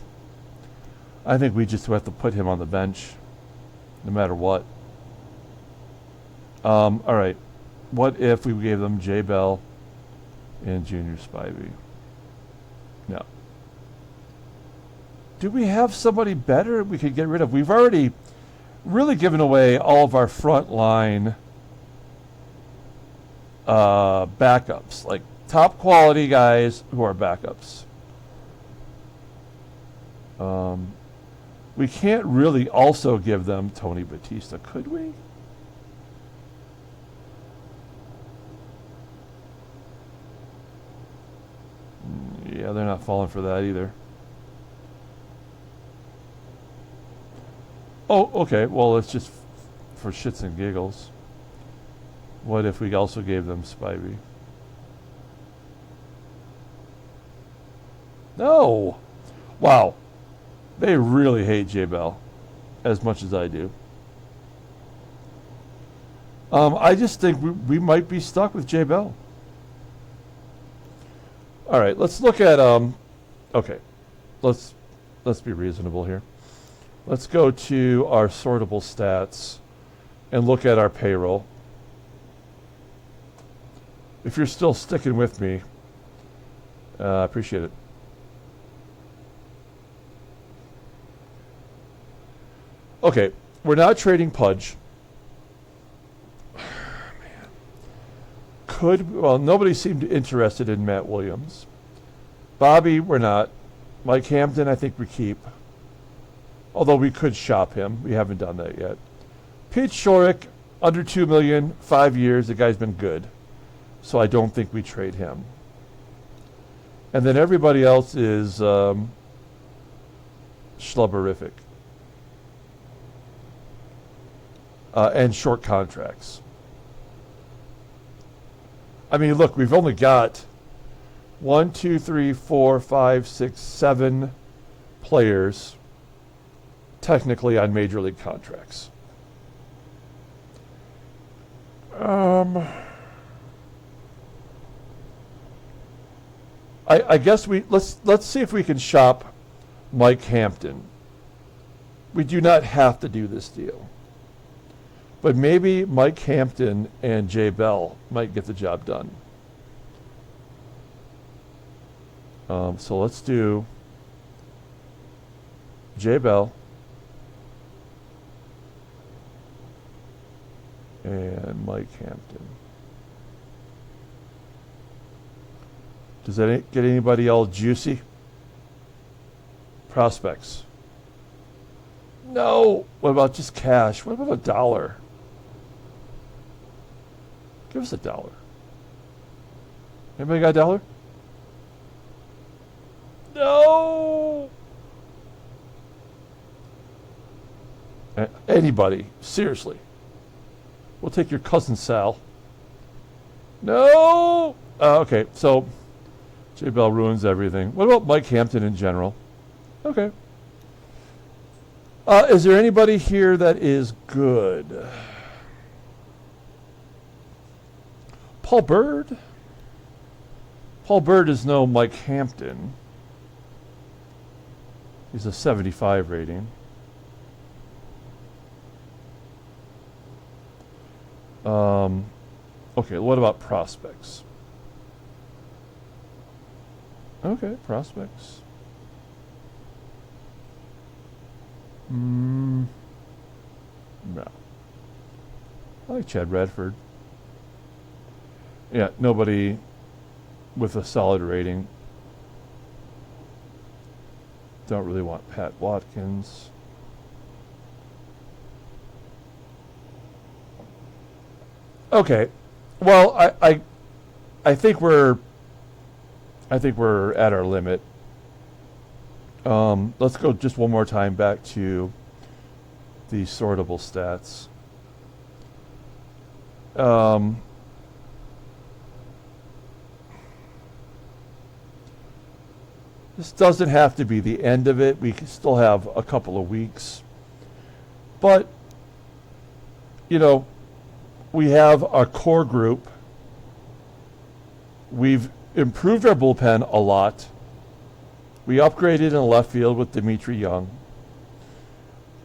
[SPEAKER 1] I think we just have to put him on the bench, no matter what. All right. What if we gave them Jay Bell and Junior Spivey? No. Do we have somebody better we could get rid of? We've already really given away all of our front line backups, like top quality guys who are backups. We can't really also give them Tony Batista, could we? Yeah, they're not falling for that either. Oh, okay. Well, it's just for shits and giggles. What if we also gave them Spivey? No. Wow. They really hate J Bell as much as I do. I just think we might be stuck with J Bell. All right, let's look at okay. Let's be reasonable here. Let's go to our sortable stats and look at our payroll. If you're still sticking with me, I appreciate it. Okay, we're not trading Pudge. Well, nobody seemed interested in Matt Williams. Bobby, we're not. Mike Hampton, I think we keep. Although we could shop him. We haven't done that yet. Pete Shorrock, under $2 million, 5 years. The guy's been good. So I don't think we trade him. And then everybody else is schlubberific. And short contracts. I mean, look, we've only got 1, 2, 3, 4, 5, 6, 7 players technically on major league contracts. I guess let's see if we can shop Mike Hampton. We do not have to do this deal. But maybe Mike Hampton and Jay Bell might get the job done. So let's do Jay Bell and Mike Hampton. Does that get anybody all juicy? Prospects. No. What about just cash? What about $1? Give us $1. Anybody got $1? No. Anybody? Seriously. We'll take your cousin Sal. No. Okay, so J Bell ruins everything. What about Mike Hampton in general? Okay. Is there anybody here that is good? Paul Bird? Paul Bird is no Mike Hampton. He's a 75 rating. Okay, what about prospects? Okay, prospects. No. I like Chad Radford. Yeah, nobody with a solid rating. Don't really want Pat Watkins. Okay. Well, I think we're at our limit. Let's go just one more time back to the sortable stats. This doesn't have to be the end of it. We can still have a couple of weeks. But, you know, we have our core group. We've improved our bullpen a lot. We upgraded in left field with Dimitri Young.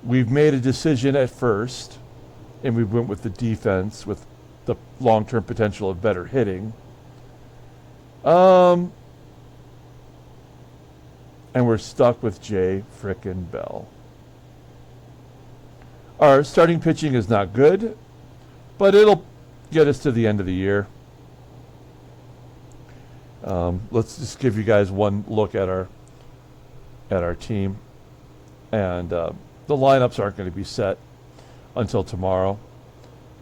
[SPEAKER 1] We've made a decision at first, and we went with the defense with the long-term potential of better hitting. And we're stuck with Jay frickin' Bell. Our starting pitching is not good, but it'll get us to the end of the year. Let's just give you guys one look at our team. And the lineups aren't going to be set until tomorrow.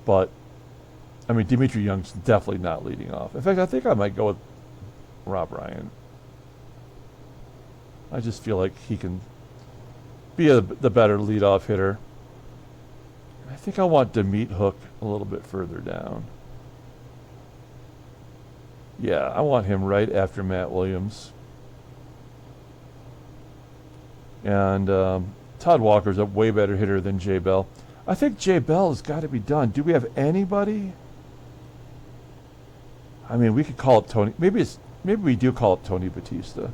[SPEAKER 1] But, I mean, Dimitri Young's definitely not leading off. In fact, I think I might go with Rob Ryan. I just feel like he can be the better leadoff hitter. I think I want Demete Hook a little bit further down. Yeah, I want him right after Matt Williams. And Todd Walker's a way better hitter than Jay Bell. I think Jay Bell has got to be done. Do we have anybody? I mean, we could call up Tony. Maybe we do call up Tony Batista.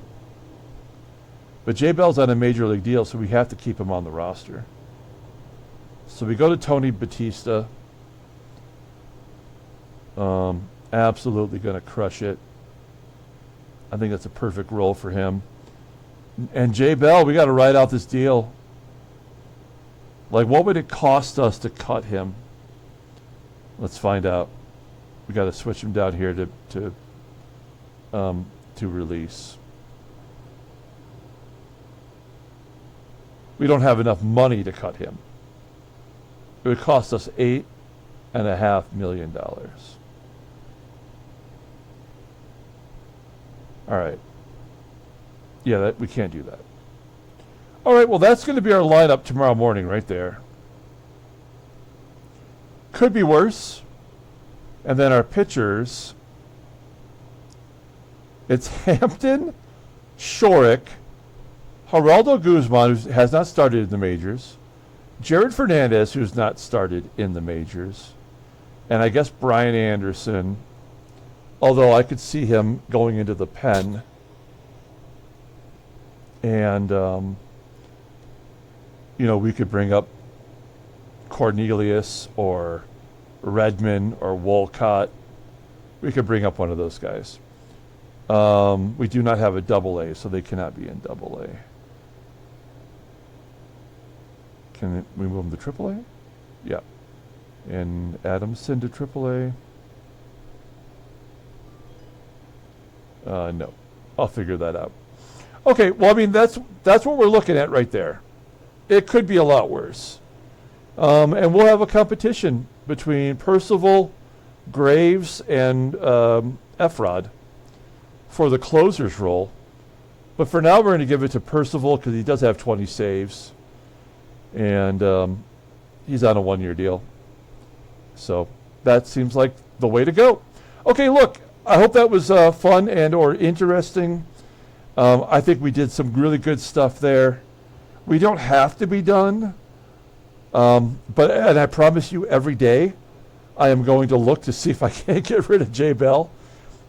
[SPEAKER 1] But Jay Bell's on a major league deal, so we have to keep him on the roster. So we go to Tony Batista. Absolutely going to crush it. I think that's a perfect role for him. And Jay Bell, we got to ride out this deal. Like, what would it cost us to cut him? Let's find out. We got to switch him down here to release. We don't have enough money to cut him. It would cost us $8.5 million. All right. Yeah, we can't do that. All right, well, that's going to be our lineup tomorrow morning right there. Could be worse. And then our pitchers, it's Hampton, Shorrock, Geraldo Guzman, who has not started in the majors, Jared Fernandez, who's not started in the majors, and I guess Brian Anderson, although I could see him going into the pen. And, we could bring up Cornelius or Redmond or Wolcott. We could bring up one of those guys. We do not have a AA, so they cannot be in AA. Can we move them to AAA? Yeah. And Adamson to AAA? No. I'll figure that out. Okay, well, I mean, that's what we're looking at right there. It could be a lot worse. And we'll have a competition between Percival, Graves, and Efrod for the closer's role. But for now, we're going to give it to Percival because he does have 20 saves. And he's on a one-year deal. So that seems like the way to go. Okay, look, I hope that was fun and or interesting. I think we did some really good stuff there. We don't have to be done. But I promise you every day I am going to look to see if I can't get rid of Jay Bell.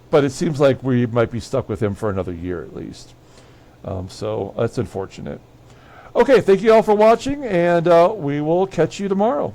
[SPEAKER 1] But it seems like we might be stuck with him for another year at least. So that's unfortunate. Okay, thank you all for watching, and we will catch you tomorrow.